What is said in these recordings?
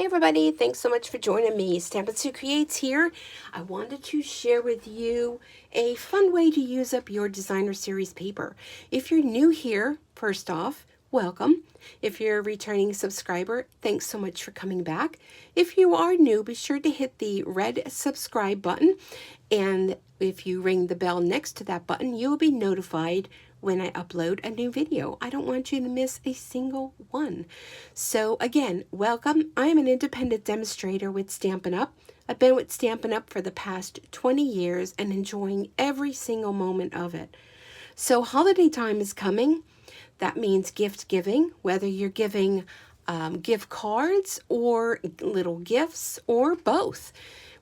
Hey everybody, thanks so much for joining me. Stampin' Sue Creates here. I wanted to share with you a fun way to use up your designer series paper. If you're new here, first off, welcome. If you're a returning subscriber, thanks so much for coming back. If you are new, be sure to hit the red subscribe button, and if you ring the bell next to that button, you'll be notified when I upload a new video. I don't want you to miss a single one. So again, welcome. I am an independent demonstrator with Stampin' Up. I've been with Stampin' Up for the past 20 years and enjoying every single moment of it. So holiday time is coming. That means gift giving, whether you're giving gift cards or little gifts or both.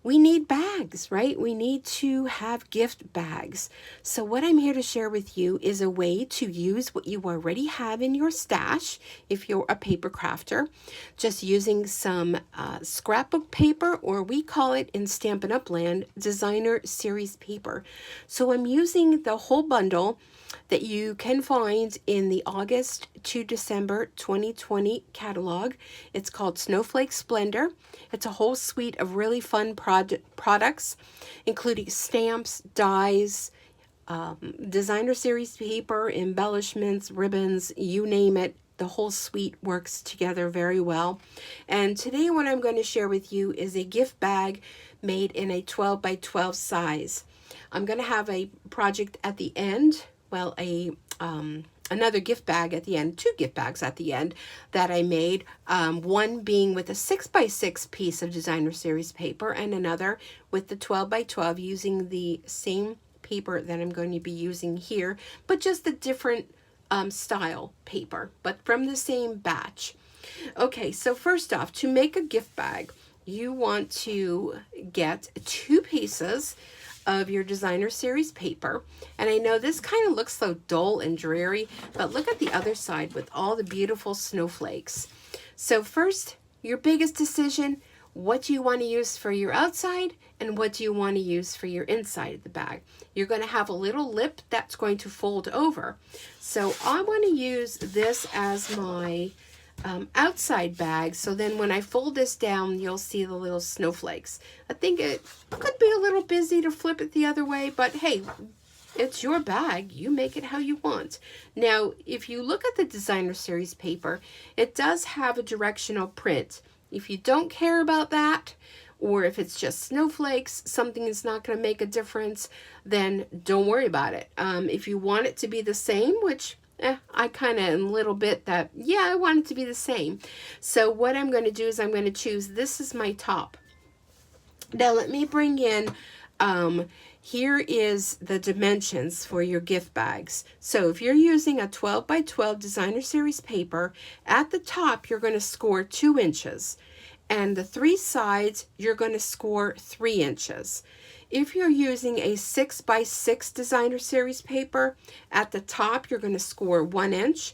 We need bags, right? We need to have gift bags. So what I'm here to share with you is a way to use what you already have in your stash if you're a paper crafter, just using some scrapbook paper, or we call it in Stampin' Up land, designer series paper. So I'm using the whole bundle that you can find in the August to December 2020 catalog. It's called Snowflake Splendor. It's a whole suite of really fun products, including stamps, dies, designer series paper, embellishments, ribbons, you name it. The whole suite works together very well. And today what I'm going to share with you is a gift bag made in a 12 by 12 size. I'm going to have a project at the end, well, another gift bag at the end, two gift bags at the end that I made, one being with a 6 by 6 piece of designer series paper and another with the 12 by 12 using the same paper that I'm going to be using here, but just a different style paper, but from the same batch. Okay, so first off, to make a gift bag, you want to get 2 pieces of your designer series paper. And I know this kind of looks so dull and dreary, but look at the other side with all the beautiful snowflakes. So first, your biggest decision, what do you want to use for your outside and what do you want to use for your inside of the bag? You're going to have a little lip that's going to fold over. So I want to use this as my outside bag, so then when I fold this down, you'll see the little snowflakes. I think it could be a little busy to flip it the other way, but hey, it's your bag. You make it how you want. Now, if you look at the designer series paper, it does have a directional print. If you don't care about that, or if it's just snowflakes, something is not going to make a difference, then don't worry about it. If you want it to be the same, which I kind of am a little bit that, yeah, I want it to be the same. So what I'm going to do is I'm going to choose, this is my top. Now let me bring in, here is the dimensions for your gift bags. So if you're using a 12 by 12 designer series paper, at the top you're going to score 2 inches. And the 3 sides, you're going to score 3 inches. If you're using a 6 by 6 designer series paper, at the top you're going to score 1 inch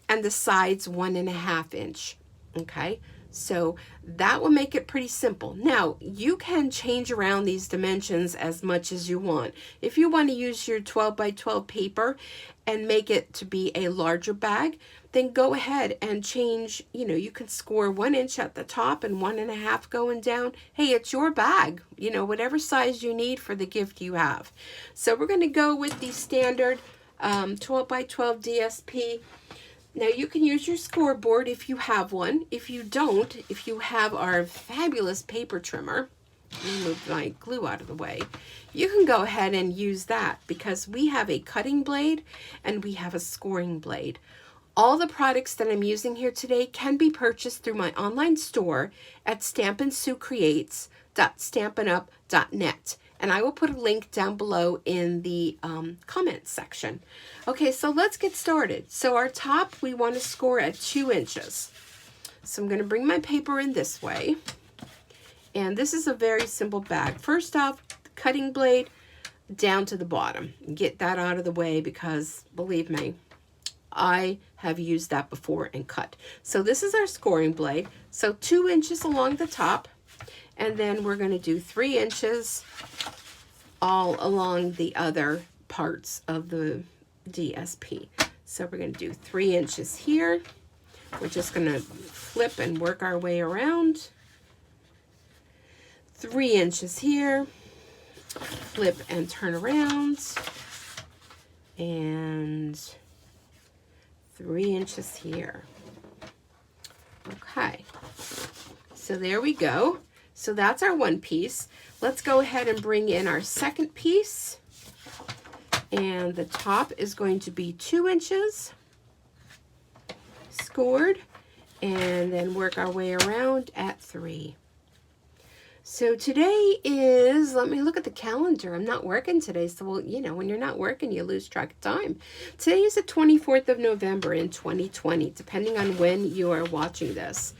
and the sides 1.5 inch. Okay, so that will make it pretty simple. Now you can change around these dimensions as much as you want. If you want to use your 12 by 12 paper and make it to be a larger bag, then go ahead and change, you can score 1 inch at the top and 1.5 going down. Hey, it's your bag, whatever size you need for the gift you have. So we're going to go with the standard 12 by 12 DSP. Now you can use your scoreboard if you have one. If you don't, if you have our fabulous paper trimmer, let me move my glue out of the way, you can go ahead and use that because we have a cutting blade and we have a scoring blade. All the products that I'm using here today can be purchased through my online store at stampinsuecreates.stampinup.net. And I will put a link down below in the comments section. Okay, so let's get started. So our top, we want to score at 2 inches. So I'm going to bring my paper in this way. And this is a very simple bag. First off, the cutting blade down to the bottom. Get that out of the way because, believe me, I have used that before and cut. So this is our scoring blade. So 2 inches along the top, and then we're going to do 3 inches all along the other parts of the DSP. So we're going to do 3 inches here. We're just going to flip and work our way around. 3 inches here, flip and turn around, and 3 inches here. Okay, so there we go. So that's our one piece. Let's go ahead and bring in our second piece. And the top is going to be 2 inches scored, and then work our way around at 3. So today is, let me look at the calendar. I'm not working today, so well, you know, when you're not working, you lose track of time. Today is the 24th of November in 2020, depending on when you are watching this.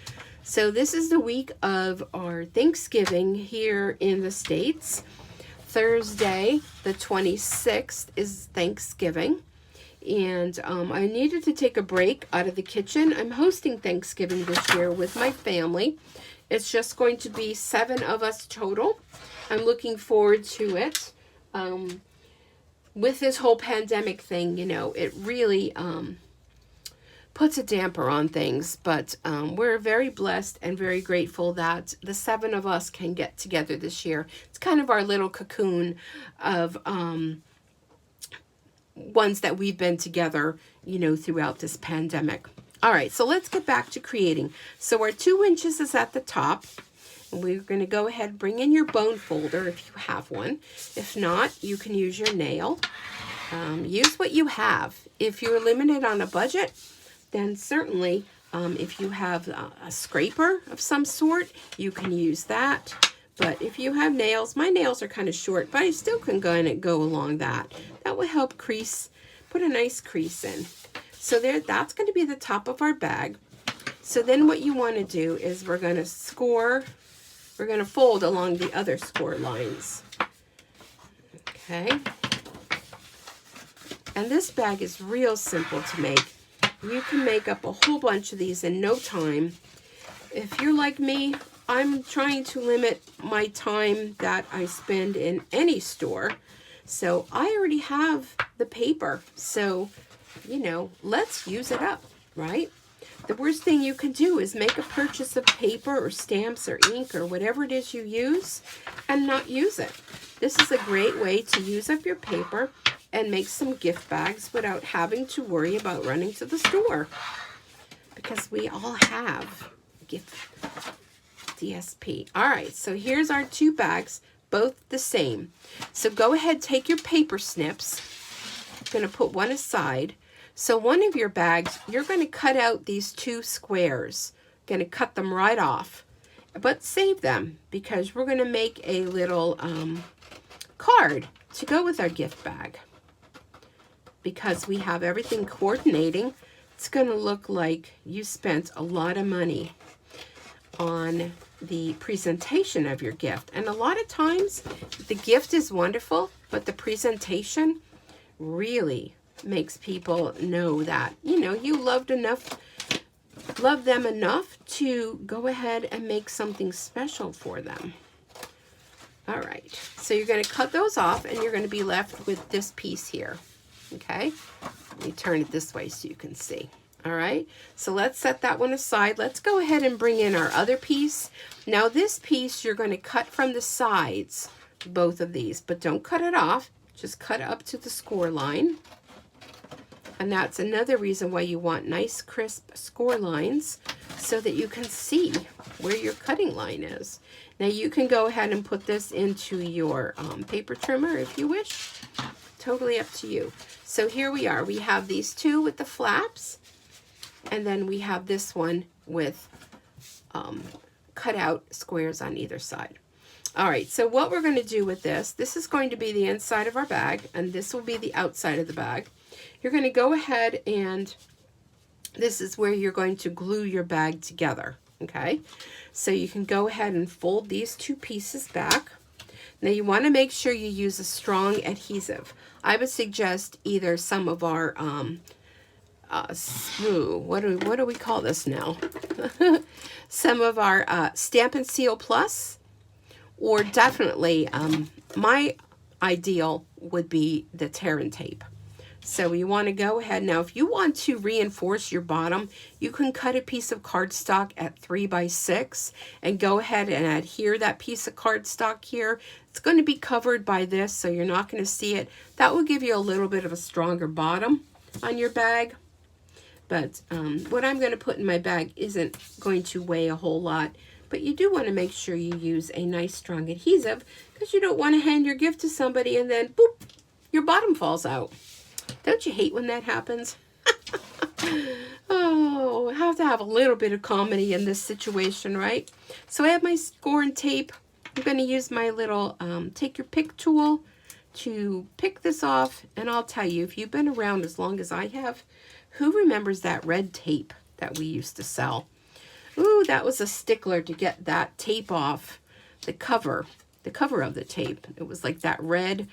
So this is the week of our Thanksgiving here in the States. Thursday, the 26th, is Thanksgiving. And I needed to take a break out of the kitchen. I'm hosting Thanksgiving this year with my family. It's just going to be 7 of us total. I'm looking forward to it. With this whole pandemic thing, you know, it really puts a damper on things. But we're very blessed and very grateful that the 7 of us can get together this year. It's kind of our little cocoon of ones that we've been together, you know, throughout this pandemic. All right, so let's get back to creating. So our 2 inches is at the top. And we're going to go ahead and bring in your bone folder if you have one. If not, you can use your nail. Use what you have. If you're limited on a budget, then certainly if you have a scraper of some sort, you can use that. But if you have nails, my nails are kind of short, but I still can go along that. That will help crease, put a nice crease in. So there, that's going to be the top of our bag. So then what you want to do is we're going to fold along the other score lines. Okay. And this bag is real simple to make. You can make up a whole bunch of these in no time. If you're like me, I'm trying to limit my time that I spend in any store. So I already have the paper. So, you know, let's use it up, right? The worst thing you can do is make a purchase of paper or stamps or ink or whatever it is you use and not use it. This is a great way to use up your paper and make some gift bags without having to worry about running to the store. Because we all have gift DSP. All right, so here's our 2 bags, both the same. So go ahead, take your paper snips. I'm going to put one aside. So one of your bags, you're going to cut out these 2 squares. Going to cut them right off. But save them because we're going to make a little card to go with our gift bag. Because we have everything coordinating, it's going to look like you spent a lot of money on the presentation of your gift. And a lot of times the gift is wonderful, but the presentation really makes people know that, you know, you love them enough to go ahead and make something special for them. All right, so you're going to cut those off and you're going to be left with this piece here. Okay, let me turn it this way so you can see. All right, so let's set that one aside. Let's go ahead and bring in our other piece. Now this piece you're going to cut from the sides, both of these, but don't cut it off. Just cut up to the score line. And that's another reason why you want nice crisp score lines so that you can see where your cutting line is. Now you can go ahead and put this into your paper trimmer if you wish. Totally up to you. So here we are. We have these 2 with the flaps. And then we have this one with cut out squares on either side. All right, so what we're going to do with this is going to be the inside of our bag, and this will be the outside of the bag. You're going to go ahead and this is where you're going to glue your bag together, okay? So you can go ahead and fold these 2 pieces back. Now you want to make sure you use a strong adhesive. I would suggest either some of our what do we call this now? Some of our Stampin' Seal Plus, or definitely my ideal would be the tear and tape. So you want to go ahead. Now, if you want to reinforce your bottom, you can cut a piece of cardstock at 3 by 6 and go ahead and adhere that piece of cardstock here. It's going to be covered by this, so you're not going to see it. That will give you a little bit of a stronger bottom on your bag. But what I'm going to put in my bag isn't going to weigh a whole lot. But you do want to make sure you use a nice strong adhesive, because you don't want to hand your gift to somebody and then, boop, your bottom falls out. Don't you hate when that happens? Oh, I have to have a little bit of comedy in this situation, right? So I have my score and tape. I'm going to use my little take your pick tool to pick this off. And I'll tell you, if you've been around as long as I have, who remembers that red tape that we used to sell? Ooh, that was a stickler to get that tape off the cover of the tape. It was like that red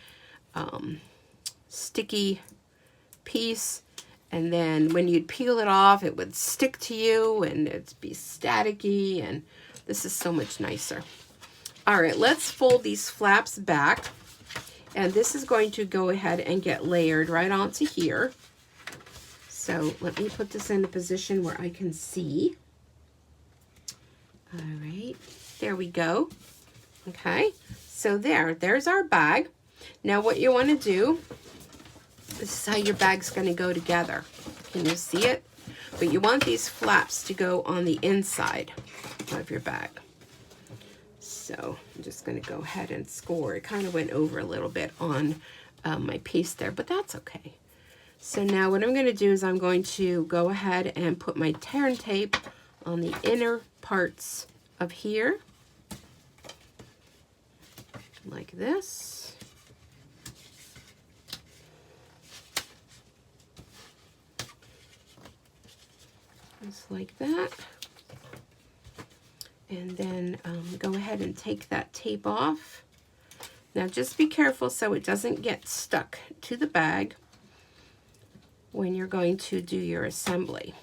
sticky piece, and then when you'd peel it off, it would stick to you and it'd be staticky, and this is so much nicer. All right, let's fold these flaps back, and this is going to go ahead and get layered right onto here. So let me put this in a position where I can see. All right, there we go. Okay, so there's our bag. Now what you want to do, this is how your bag's going to go together. Can you see it? But you want these flaps to go on the inside of your bag. So I'm just going to go ahead and score. It kind of went over a little bit on my piece there, but that's okay. So now what I'm going to do is I'm going to go ahead and put my tear and tape on the inner parts of here, like this. Just like that. And then go ahead and take that tape off. Now just be careful so it doesn't get stuck to the bag when you're going to do your assembly.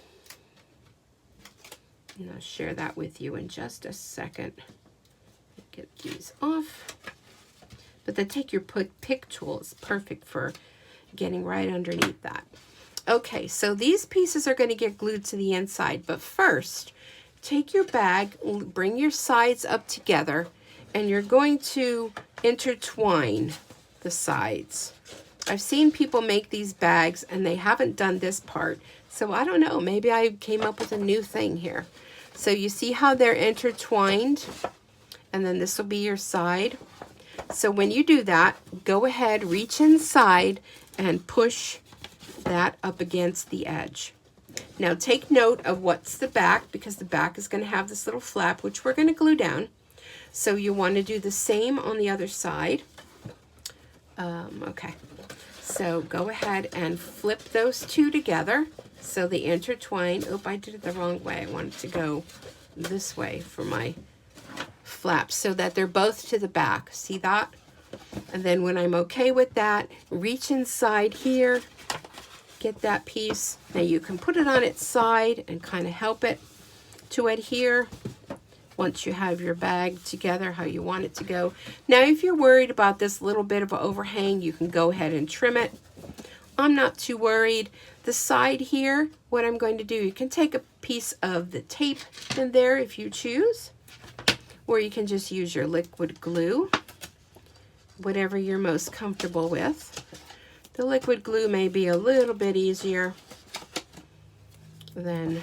And I'll share that with you in just a second. Get these off. But the take your pick tool is perfect for getting right underneath that. Okay, so these pieces are going to get glued to the inside, but first, take your bag, bring your sides up together, and you're going to intertwine the sides. I've seen people make these bags and they haven't done this part, so I don't know, maybe I came up with a new thing here. So you see how they're intertwined, and then this will be your side. So when you do that, go ahead, reach inside and push that up against the edge. Now take note of what's the back, because the back is going to have this little flap, which we're going to glue down. So you want to do the same on the other side. Okay, so go ahead and flip those two together so they intertwine. Oh, I did it the wrong way. I wanted to go this way for my flaps so that they're both to the back. See that? And then when I'm okay with that, reach inside here, get that piece. Now you can put it on its side and kind of help it to adhere once you have your bag together how you want it to go. Now if you're worried about this little bit of an overhang, you can go ahead and trim it. I'm not too worried. The side here, what I'm going to do, you can take a piece of the tape in there if you choose, or you can just use your liquid glue, whatever you're most comfortable with. The liquid glue may be a little bit easier than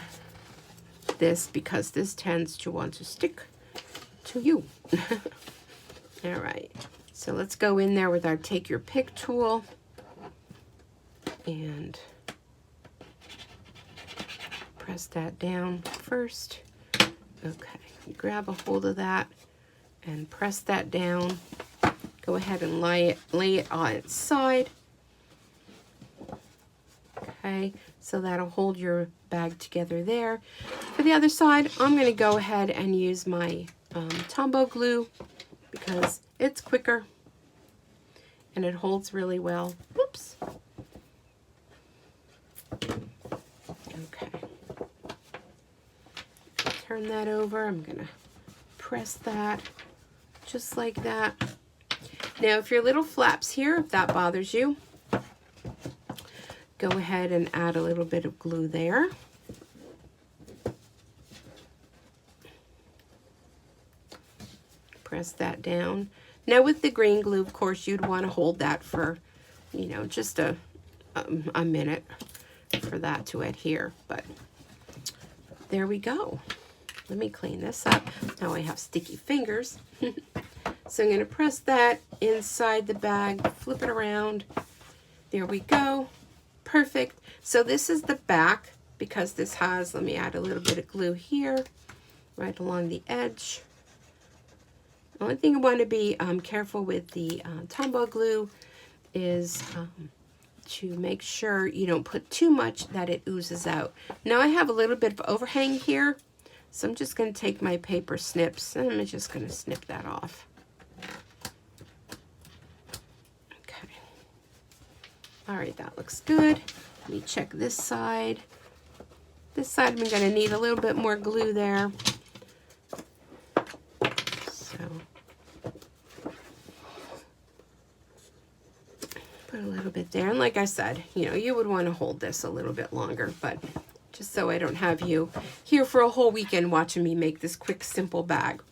this because this tends to want to stick to you. All right, so let's go in there with our take your pick tool and press that down first. Okay, you grab a hold of that and press that down. Go ahead and lay it on its side. Okay, so that'll hold your bag together there. For the other side, I'm going to go ahead and use my Tombow glue because it's quicker and it holds really well. Whoops. Okay. Turn that over. I'm going to press that just like that. Now, if your little flaps here, if that bothers you, go ahead and add a little bit of glue there. Press that down. Now with the green glue, of course, you'd want to hold that for, you know, just a minute for that to adhere. But there we go. Let me clean this up. Now I have sticky fingers. So I'm going to press that inside the bag, flip it around. There we go. Perfect. So this is the back, because this has, let me add a little bit of glue here, right along the edge. The only thing I want to be careful with the Tombow glue is to make sure you don't put too much that it oozes out. Now I have a little bit of overhang here, so I'm just going to take my paper snips and I'm just going to snip that off. Okay. All right, that looks good. Let me check this side. This side I'm going to need a little bit more glue there. Put a little bit there, and like I said, you know, you would want to hold this a little bit longer, but just so I don't have you here for a whole weekend watching me make this quick, simple bag.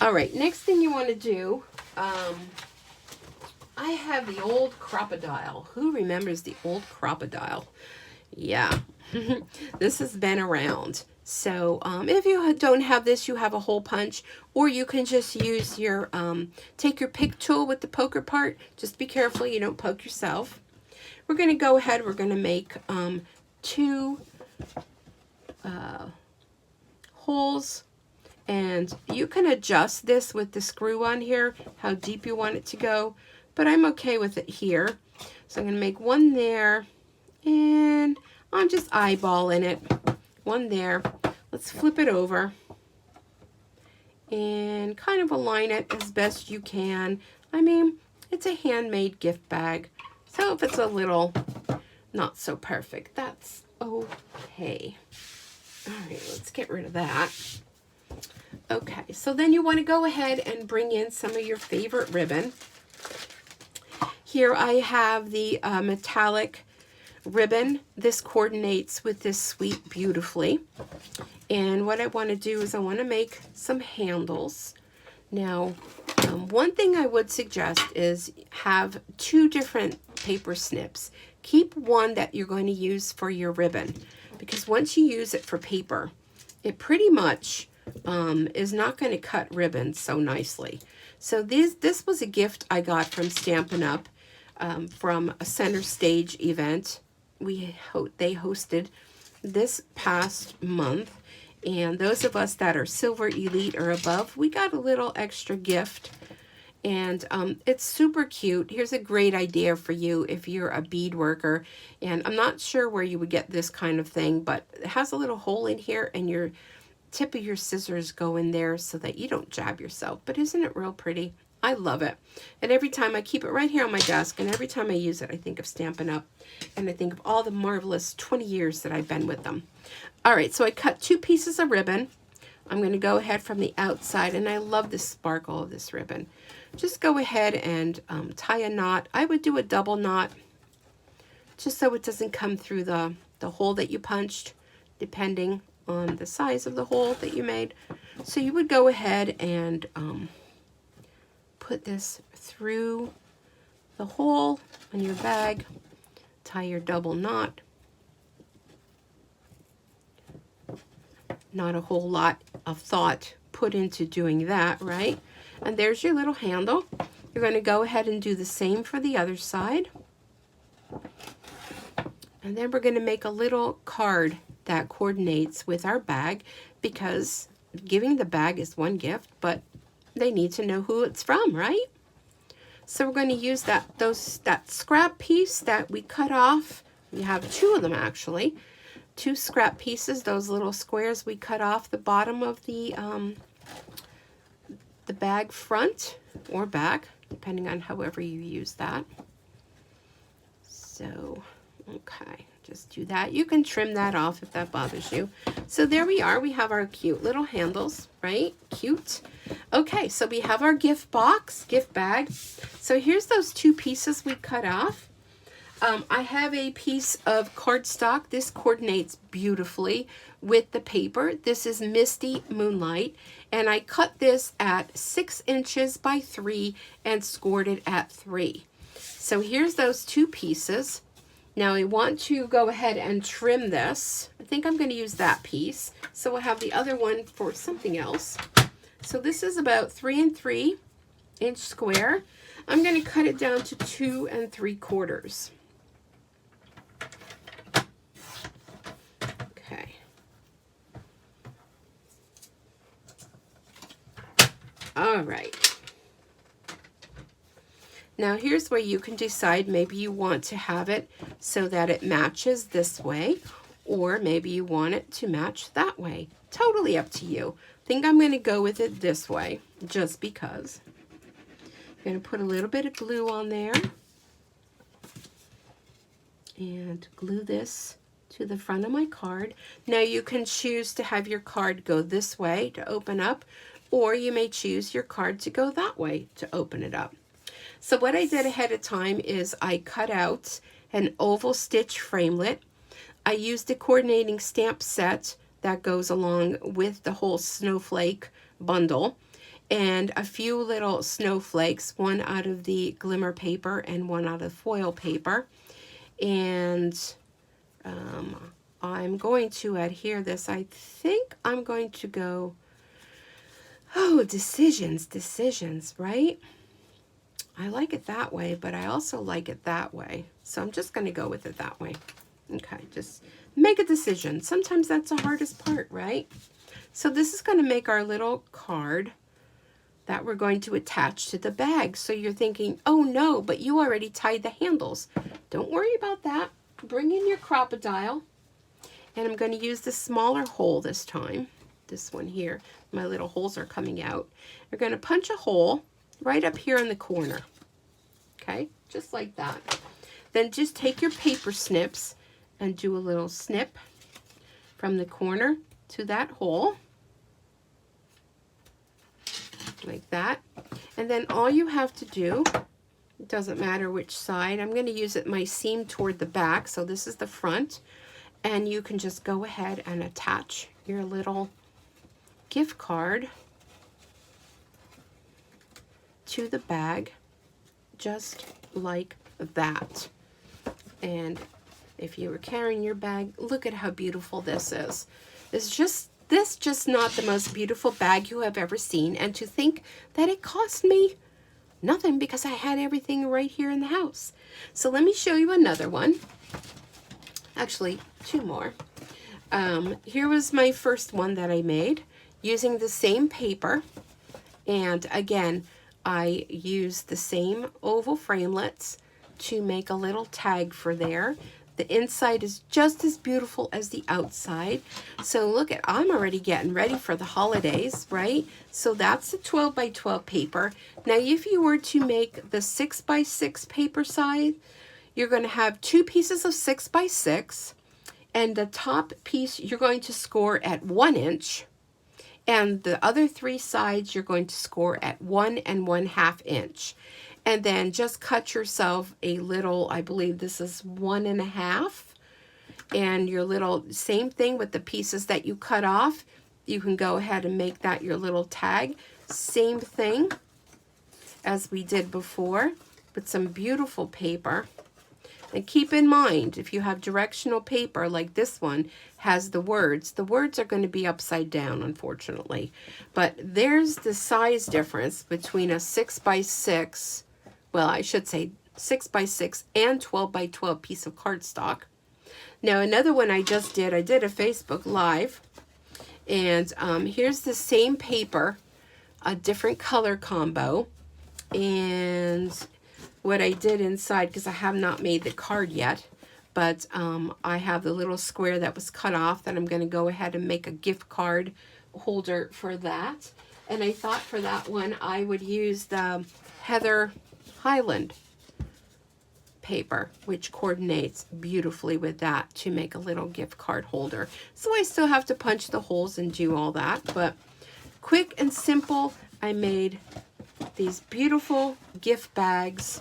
All right, next thing you want to do, I have the old crocodile. Who remembers the old crocodile? Yeah, this has been around. So if you don't have this, you have a hole punch, or you can just use your, take your pick tool with the poker part. Just be careful you don't poke yourself. We're going to go ahead, we're going to make 2 holes, and you can adjust this with the screw on here, how deep you want it to go, but I'm okay with it here. So I'm going to make 1 there, and I'm just eyeballing it. 1 there. Let's flip it over and kind of align it as best you can. I mean, it's a handmade gift bag, so if it's a little not so perfect, that's okay. All right, let's get rid of that. Okay, so then you want to go ahead and bring in some of your favorite ribbon. Here I have the metallic ribbon. This coordinates with this sweep beautifully. And what I want to do is I want to make some handles. Now, one thing I would suggest is have 2 different paper snips. Keep one that you're going to use for your ribbon, because once you use it for paper, it pretty much is not going to cut ribbon so nicely. So this was a gift I got from Stampin' Up! From a center stage event they hosted this past month, and those of us that are Silver Elite or above, we got a little extra gift, and it's super cute. Here's a great idea for you if you're a bead worker, and I'm not sure where you would get this kind of thing, but it has a little hole in here, and your tip of your scissors go in there so that you don't jab yourself. But isn't it real pretty? I love it. And every time I keep it right here on my desk, and every time I use it, I think of Stampin' Up! And I think of all the marvelous 20 years that I've been with them. All right, so I cut 2 pieces of ribbon. I'm going to go ahead from the outside, and I love the sparkle of this ribbon. Just go ahead and tie a knot. I would do a double knot, just so it doesn't come through the hole that you punched, depending on the size of the hole that you made. So you would go ahead and put this through the hole on your bag, tie your double knot. Not a whole lot of thought put into doing that, right? And there's your little handle. You're going to go ahead and do the same for the other side. And then we're going to make a little card that coordinates with our bag, because giving the bag is one gift, but they need to know who it's from, right? So we're going to use that scrap piece that we cut off. We have 2 of them actually. 2 scrap pieces, those little squares we cut off the bottom of the bag front or back, depending on however you use that. So, okay, just do that. You can trim that off if that bothers you. So there we are. We have our cute little handles, right? Cute. Okay, so we have our gift box, gift bag. So here's those 2 pieces we cut off. I have a piece of cardstock. This coordinates beautifully with the paper. This is Misty Moonlight, and I cut this at 6 inches by 3 and scored it at 3. So here's those two pieces. Now I want to go ahead and trim this. I think I'm going to use that piece. So we'll have the other one for something else. So this is about 3 3/4 square. I'm going to cut it down to 2 3/4. Okay. All right. Now here's where you can decide, maybe you want to have it so that it matches this way, or maybe you want it to match that way. Totally up to you. I think I'm going to go with it this way, just because. I'm going to put a little bit of glue on there and glue this to the front of my card. Now you can choose to have your card go this way to open up, or you may choose your card to go that way to open it up. So what I did ahead of time is I cut out an oval stitch framelit. I used a coordinating stamp set that goes along with the whole snowflake bundle, and a few little snowflakes, one out of the glimmer paper and one out of foil paper. And I'm going to adhere this. I think I'm going to go, decisions, right? I like it that way, but I also like it that way. So I'm just going to go with it that way. Okay, just make a decision. Sometimes that's the hardest part, right? So this is going to make our little card that we're going to attach to the bag. So you're thinking, oh no, but you already tied the handles. Don't worry about that. Bring in your crocodile. And I'm going to use the smaller hole this time. This one here. My little holes are coming out. You're going to punch a hole right up here in the corner. Okay, just like that. Then just take your paper snips and do a little snip from the corner to that hole. Like that. And then all you have to do, it doesn't matter which side, I'm going to use it my seam toward the back, so this is the front, and you can just go ahead and attach your little gift card to the bag just like that. And if you were carrying your bag, look at how beautiful this is. It's just not the most beautiful bag you have ever seen, and to think that it cost me nothing because I had everything right here in the house. So let me show you another one. Actually, two more. Here was my first one that I made using the same paper, and again I used the same oval framelits to make a little tag for there. The inside is just as beautiful as the outside. So look at, I'm already getting ready for the holidays, right? So that's the 12 by 12 paper. Now, if you were to make the 6 by 6 paper side, you're going to have two pieces of 6 by 6, and the top piece you're going to score at 1 inch, and the other three sides you're going to score at 1 1/2 inch. And then just cut yourself a little, I believe this is 1 1/2. And your little, same thing with the pieces that you cut off. You can go ahead and make that your little tag. Same thing as we did before with some beautiful paper. And keep in mind, if you have directional paper like this one has the words are going to be upside down, unfortunately. But there's the size difference between a 6 by 6, well, I should say 6 by 6 and 12 by 12 piece of cardstock. Now, another one I just did, I did a Facebook Live, and here's the same paper, a different color combo, and what I did inside, because I have not made the card yet, but I have the little square that was cut off that I'm going to go ahead and make a gift card holder for that. And I thought for that one I would use the Heather Highland paper, which coordinates beautifully with that to make a little gift card holder. So I still have to punch the holes and do all that, but quick and simple, I made these beautiful gift bags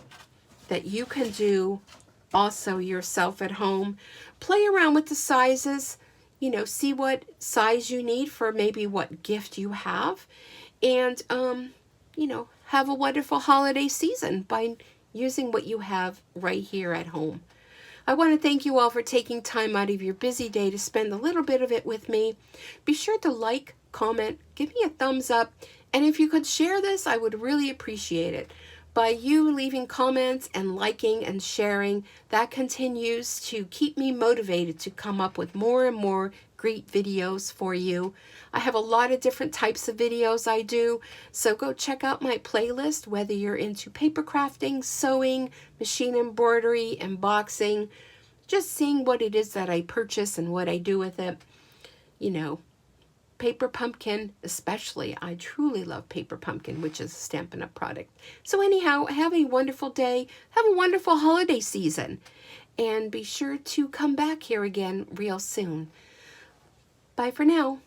that you can do also yourself at home. Play around with the sizes, you know, see what size you need for maybe what gift you have. And, you know, have a wonderful holiday season by using what you have right here at home. I want to thank you all for taking time out of your busy day to spend a little bit of it with me. Be sure to like, comment, give me a thumbs up, and if you could share this, I would really appreciate it. By you leaving comments and liking and sharing, that continues to keep me motivated to come up with more and more great videos for you. I have a lot of different types of videos I do, so go check out my playlist, whether you're into paper crafting, sewing, machine embroidery, embossing, just seeing what it is that I purchase and what I do with it. You know, Paper Pumpkin especially. I truly love Paper Pumpkin, which is a Stampin' Up! Product. So anyhow, have a wonderful day. Have a wonderful holiday season. And be sure to come back here again real soon. Bye for now.